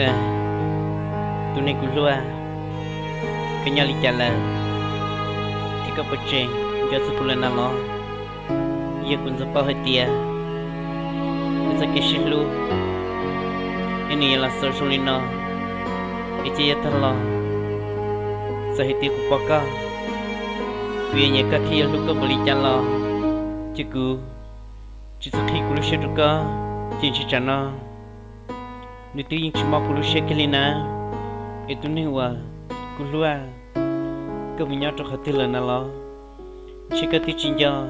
à tụi này cũng lúa cái nhà lịch là thì có bớt chén cho sự phụ lên nào lo giờ cũng giúp bao hết tiền bây giờ cái xin lu cái này là số số linh nó cái gì thật lo giờ hết tiền cũng bao cả vì nhà các khi lúc có beli lo chỉ cứ chỉ sau khi cũng sẽ được có chỉ chắn nó nếu tự nhiên chỉ mong cũng sẽ cái linh á itu ni wa kulua ke minyak tu hati lana lo jika ti cinja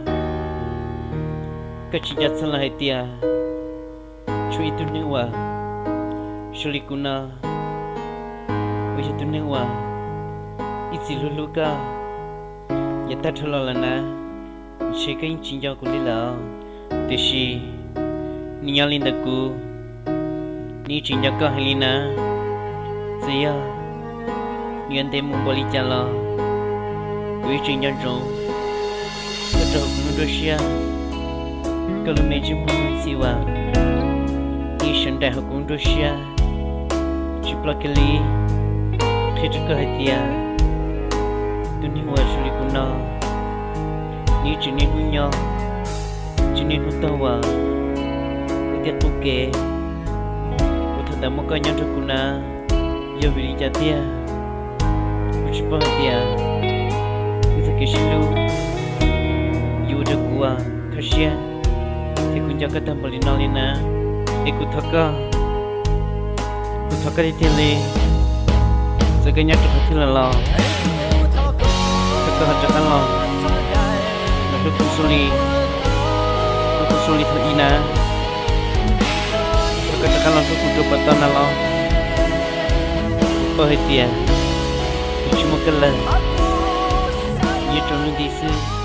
ke cinja salah hati cu itu ni wa suli kuna wa itu ni wa isi lulu ka ya ta thula lana jika cinja kulila teshi nialin daku ni cinja ka helina saya nhân thêm một bali chala với trình nhân rong cái trâu cũng đôi xia cái lối mấy chim không siwa đi sân đại học cũng đôi xia chụp lại cái ly khi trước cái tia tôi đi qua xử lý cũng nó ní chỉ nên nuôi nhau chỉ nên nuôi tao vào cái tiết tu kề của thằng ta một cái nhân thực cũng na giờ vì cha tia chỉ bao tia bây giờ cái gì lu yêu được qua thật sự thì cũng cho cái tâm bali nó lên na để cũng thắc đi theo đi giờ cái nhát thực thì là lo thắc hạt chắc lo là được cũng soli thật ina thắc chắc lo cũng được bắt đầu lo perhatian cuma kelas ia terlalu desa